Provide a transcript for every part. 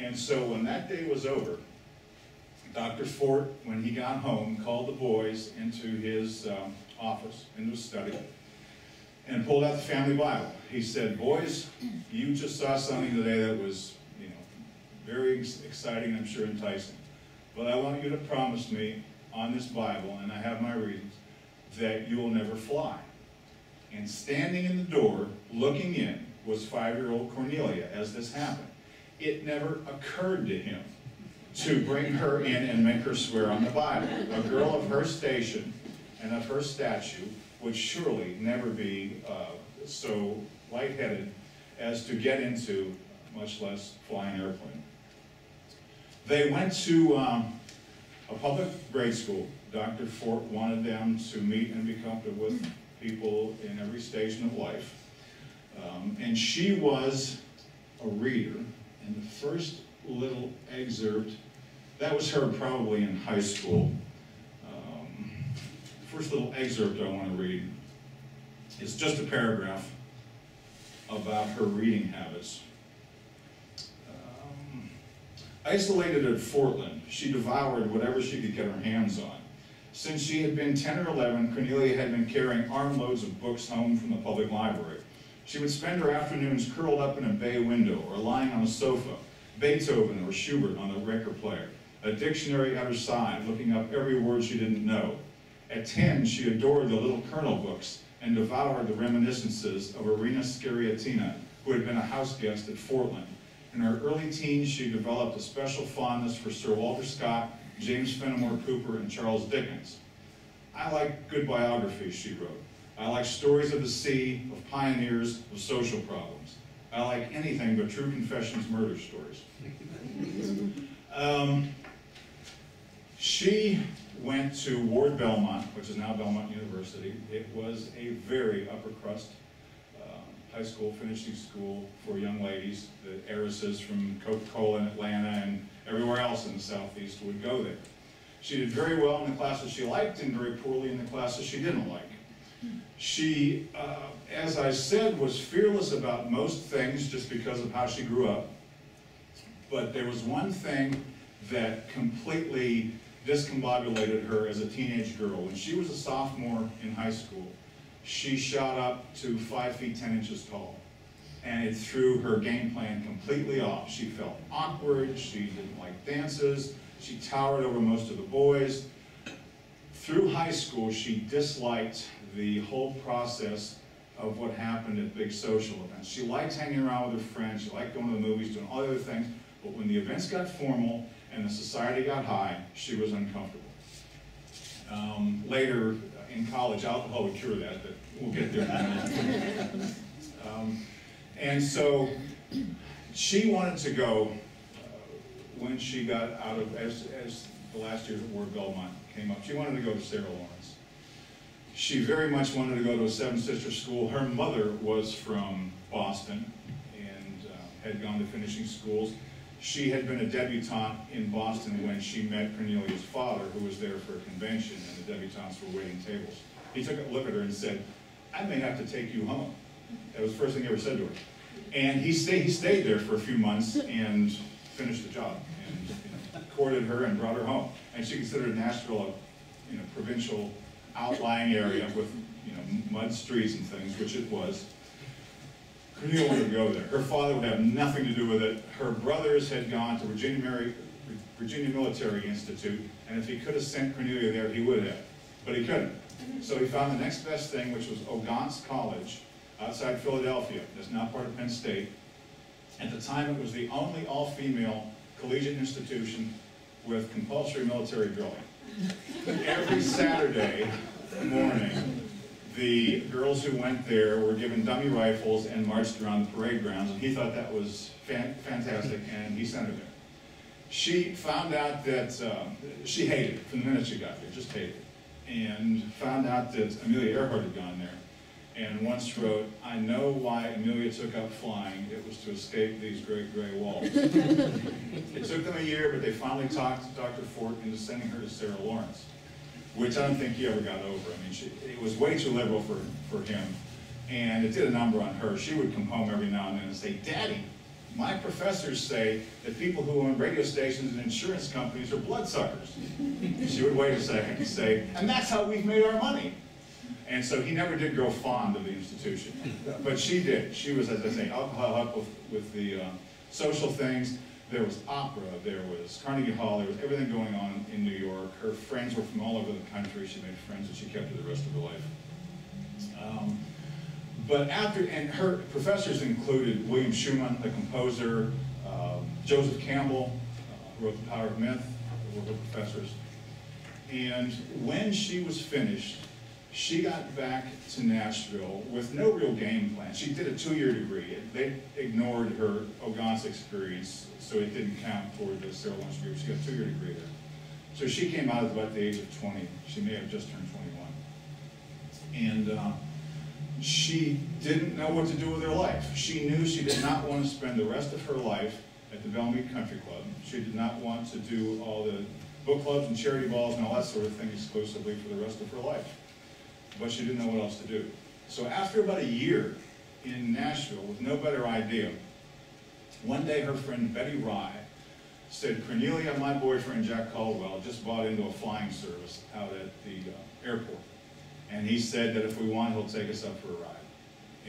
And so when that day was over, Dr. Fort, when he got home, called the boys into his office, into his study, and pulled out the family Bible. He said, boys, you just saw something today that was, very exciting, I'm sure enticing. But I want you to promise me on this Bible, and I have my reasons, that you will never fly. And standing in the door, looking in, was 5-year-old Cornelia as this happened. It never occurred to him to bring her in and make her swear on the Bible. A girl of her station and of her stature would surely never be so lightheaded as to get into, much less fly an airplane. They went to a public grade school. Dr. Fort wanted them to meet and be comfortable with people in every station of life. And she was a reader, and the first little excerpt, that was her probably in high school. First little excerpt I want to read is just a paragraph about her reading habits. Isolated at Fortland, she devoured whatever she could get her hands on. Since she had been 10 or 11, Cornelia had been carrying armloads of books home from the public library. She would spend her afternoons curled up in a bay window or lying on a sofa, Beethoven or Schubert on the record player, a dictionary at her side, looking up every word she didn't know. At 10, she adored the Little Colonel books and devoured the reminiscences of Irina Skaryatina, who had been a house guest at Fortland. In her early teens, she developed a special fondness for Sir Walter Scott, James Fenimore Cooper, and Charles Dickens. I like good biographies, she wrote. I like stories of the sea, of pioneers, of social problems. I like anything but True Confessions murder stories. She went to Ward Belmont, which is now Belmont University. It was a very upper crust high school, finishing school for young ladies. The heiresses from Coca-Cola in Atlanta and everywhere else in the Southeast would go there. She did very well in the classes she liked and very poorly in the classes she didn't like. She, as I said, was fearless about most things just because of how she grew up. But there was one thing that completely discombobulated her as a teenage girl. When she was a sophomore in high school, she shot up to 5 feet 10 inches tall, and it threw her game plan completely off. She felt awkward, she didn't like dances, she towered over most of the boys. Through high school, she disliked the whole process of what happened at big social events. She liked hanging around with her friends, she liked going to the movies, doing all the other things, but when the events got formal and the society got high, she was uncomfortable. Later, in college, alcohol would cure that, but we'll get there in a minute. And so she wanted to go, when she got out of, as the last years at Ward Belmont came up, she wanted to go to Sarah Lawrence. She very much wanted to go to a Seven Sisters school. Her mother was from Boston and had gone to finishing schools. She had been a debutante in Boston when she met Cornelia's father, who was there for a convention, and the debutantes were waiting tables. He took a look at her and said, I may have to take you home. That was the first thing he ever said to her. And he stayed there for a few months and finished the job, and courted her and brought her home. And she considered Nashville a provincial outlying area with mud streets and things, which it was. Cornelia wanted to go there. Her father would have nothing to do with it. Her brothers had gone to Virginia Military Institute, and if he could have sent Cornelia there, he would have. But he couldn't. So he found the next best thing, which was Ogontz College outside Philadelphia. That's now part of Penn State. At the time, it was the only all-female collegiate institution with compulsory military drilling. Every Saturday morning, the girls who went there were given dummy rifles and marched around the parade grounds, and he thought that was fantastic, and he sent her there. She found out that she hated it from the minute she got there, just hated it, and found out that Amelia Earhart had gone there, and once wrote, I know why Amelia took up flying. It was to escape these great gray walls. It took them a year, but they finally talked Dr. Fort into sending her to Sarah Lawrence, which I don't think he ever got over. I mean, it was way too liberal for him, and it did a number on her. She would come home every now and then and say, Daddy, my professors say that people who own radio stations and insurance companies are bloodsuckers. She would wait a second and say, and that's how we've made our money. And so he never did grow fond of the institution. But she did. She was, as I say, alcohol up with the social things. There was opera, there was Carnegie Hall, there was everything going on in New York. Her friends were from all over the country. She made friends that she kept for the rest of her life. But and her professors included William Schumann, the composer, Joseph Campbell, who wrote The Power of Myth, were her professors. And when she was finished, she got back to Nashville with no real game plan. She did a 2-year degree. They ignored her Ogonsk experience, so it didn't count toward the Sarah Lawrence degree. She got a 2-year degree there. So she came out at about the age of 20. She may have just turned 21. And she didn't know what to do with her life. She knew she did not want to spend the rest of her life at the Bellmead Country Club. She did not want to do all the book clubs and charity balls and all that sort of thing exclusively for the rest of her life. But she didn't know what else to do. So after about a year in Nashville with no better idea, one day her friend Betty Rye said, Cornelia, my boyfriend Jack Caldwell just bought into a flying service out at the airport. And he said that if we want, he'll take us up for a ride.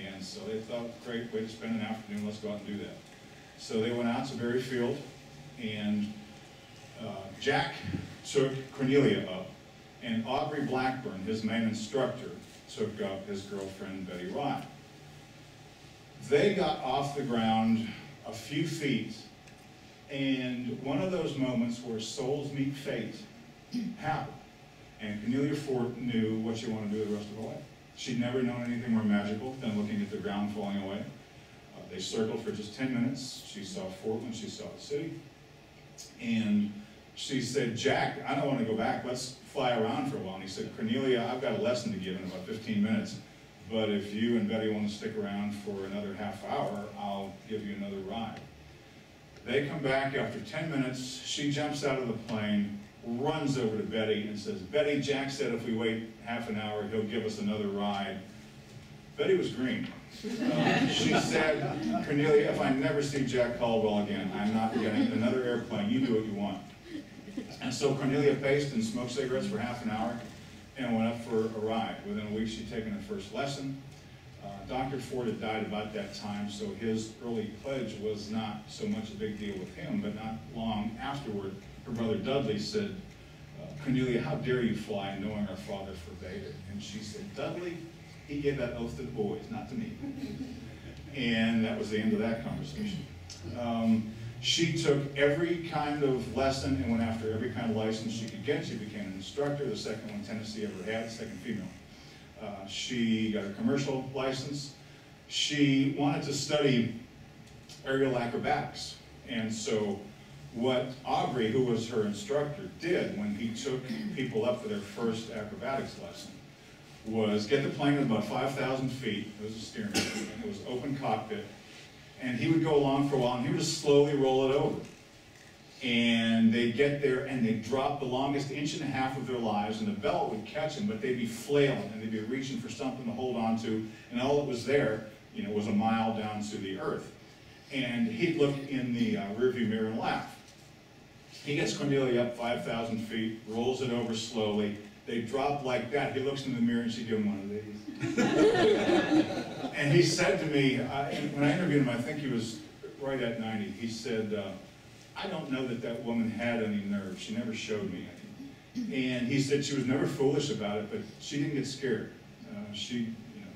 And so they thought, great way to spend an afternoon, let's go out and do that. So they went out to Berry Field, and Jack took Cornelia up, and Aubrey Blackburn, his main instructor, took up his girlfriend Betty Rye. They got off the ground a few feet, and one of those moments where souls meet fate happened. And Cornelia Fort knew what she wanted to do the rest of her life. She'd never known anything more magical than looking at the ground falling away. They circled for just 10 minutes. She saw Fort Wayne, she saw the city. And she said, Jack, I don't want to go back. Let's fly around for a while. And he said, Cornelia, I've got a lesson to give in about 15 minutes. But if you and Betty want to stick around for another half hour, I'll give you another ride. They come back after 10 minutes. She jumps out of the plane, runs over to Betty and says, Betty, Jack said if we wait half an hour, he'll give us another ride. Betty was green. She said, Cornelia, if I never see Jack Caldwell again, I'm not getting another airplane. You do what you want. And so Cornelia paced and smoked cigarettes for half an hour and went up for a ride. Within a week, she'd taken her first lesson. Dr. Ford had died about that time, so his early pledge was not so much a big deal with him, but not long afterward, her brother Dudley said, Cornelia, how dare you fly knowing our father forbade it? And she said, Dudley, he gave that oath to the boys, not to me. And that was the end of that conversation. She took every kind of lesson and went after every kind of license she could get. She became an instructor, the second one Tennessee ever had, second female. She got a commercial license. She wanted to study aerial acrobatics. And so what Aubrey, who was her instructor, did when he took people up for their first acrobatics lesson was get the plane at about 5,000 feet. It was a steering wheel. It was open cockpit. And he would go along for a while, and he would just slowly roll it over. And they'd get there, and they'd drop the longest inch and a half of their lives, and the belt would catch them, but they'd be flailing, and they'd be reaching for something to hold on to, and all that was there, you know, was a mile down to the earth. And he'd look in the rearview mirror and laugh. He gets Cornelia up 5,000 feet, rolls it over slowly. They drop like that. He looks in the mirror and she gives him one of these. And he said to me, when I interviewed him, I think he was right at 90, he said, I don't know that that woman had any nerve. She never showed me any. And he said she was never foolish about it, but she didn't get scared.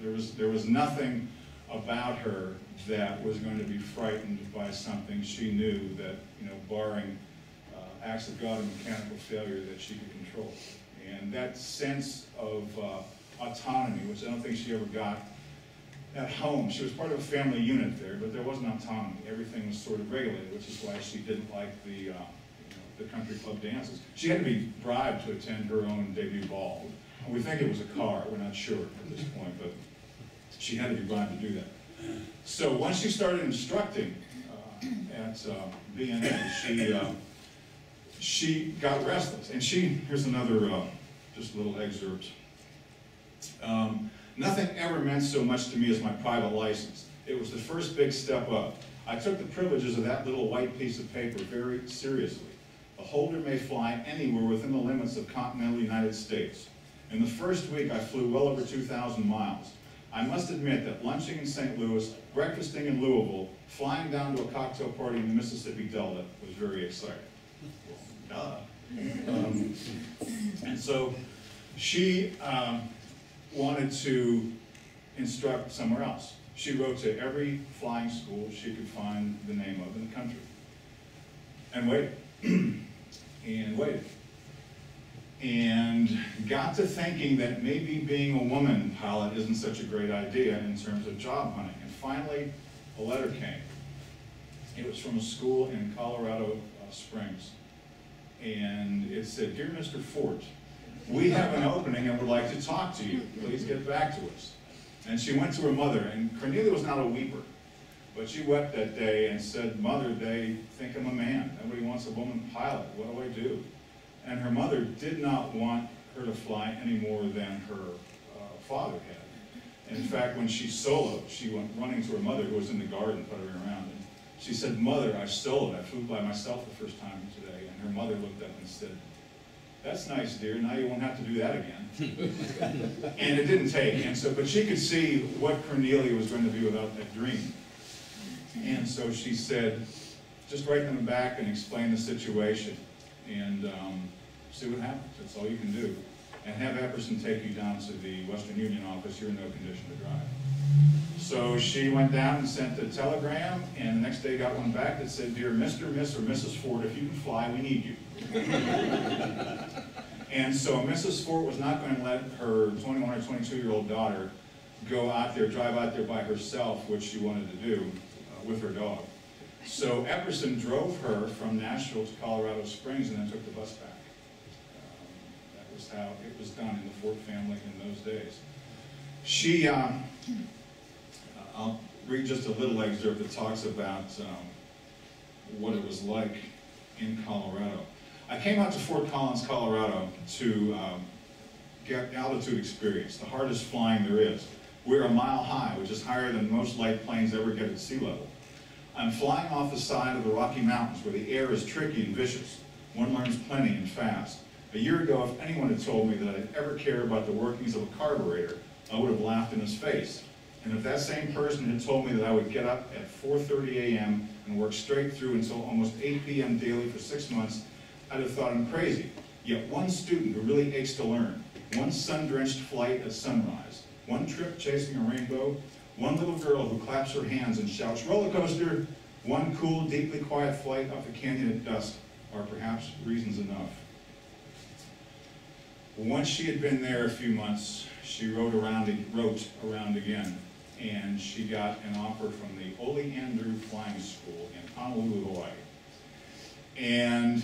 There was nothing about her that was going to be frightened by something she knew that, barring acts of God and mechanical failure, that she could control. And that sense of autonomy, which I don't think she ever got at home. She was part of a family unit there, but there wasn't autonomy. Everything was sort of regulated, which is why she didn't like the country club dances. She had to be bribed to attend her own debut ball. We think it was a car. We're not sure at this point, but she had to be bribed to do that. So once she started instructing at BNA, she got restless. And here's another, just a little excerpt. Nothing ever meant so much to me as my private license. It was the first big step up. I took the privileges of that little white piece of paper very seriously. The holder may fly anywhere within the limits of continental United States. In the first week, I flew well over 2,000 miles. I must admit that lunching in St. Louis, breakfasting in Louisville, flying down to a cocktail party in the Mississippi Delta was very exciting. Duh. And so she wanted to instruct somewhere else. She wrote to every flying school she could find the name of in the country. And waited. And waited. And got to thinking that maybe being a woman pilot isn't such a great idea in terms of job hunting. And finally, a letter came. It was from a school in Colorado Springs. And it said, "Dear Mr. Fort, we have an opening and would like to talk to you. Please get back to us." And she went to her mother, and Cornelia was not a weeper, but she wept that day and said, "Mother, they think I'm a man. Nobody wants a woman pilot. What do I do?" And her mother did not want her to fly any more than her father had. And in fact, when she soloed, she went running to her mother, who was in the garden, puttering around, and she said, "Mother, I soloed. I flew by myself the first time today." And her mother looked up and said, "That's nice, dear. Now you won't have to do that again." And it didn't take. And so, but she could see what Cornelia was going to be without that dream. And so she said, "Just write them back and explain the situation, and see what happens. That's all you can do. And have Epperson take you down to the Western Union office. You're in no condition to drive." So she went down and sent a telegram, and the next day got one back that said, "Dear Mr., Miss, or Mrs. Ford, if you can fly, we need you." And so Mrs. Ford was not going to let her 21 or 22-year-old daughter go out there, drive out there by herself, which she wanted to do with her dog. So Epperson drove her from Nashville to Colorado Springs and then took the bus back. That was how it was done in the Ford family in those days. She, I'll read just a little excerpt that talks about what it was like in Colorado. "I came out to Fort Collins, Colorado to get altitude experience, the hardest flying there is. We're a mile high, which is higher than most light planes ever get at sea level. I'm flying off the side of the Rocky Mountains where the air is tricky and vicious. One learns plenty and fast. A year ago, if anyone had told me that I'd ever care about the workings of a carburetor, I would have laughed in his face. And if that same person had told me that I would get up at 4:30 a.m. and work straight through until almost 8 p.m. daily for 6 months, I'd have thought I'm crazy. Yet one student who really aches to learn, one sun-drenched flight at sunrise, one trip chasing a rainbow, one little girl who claps her hands and shouts, 'Roller coaster!' One cool, deeply quiet flight up the canyon at dusk are perhaps reasons enough." Once she had been there a few months, she wrote around again, and she got an offer from the Ole Andrew Flying School in Honolulu, Hawaii. And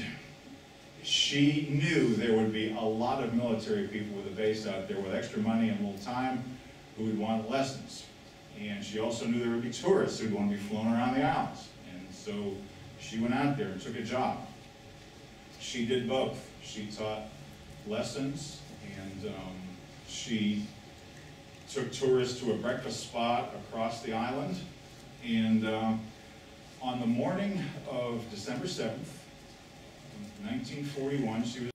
she knew there would be a lot of military people with a base out there with extra money and a little time who would want lessons. And she also knew there would be tourists who'd want to be flown around the islands. And so she went out there and took a job. She did both. She taught lessons, and she took tourists to a breakfast spot across the island. And on the morning of December 7th, 1941, she was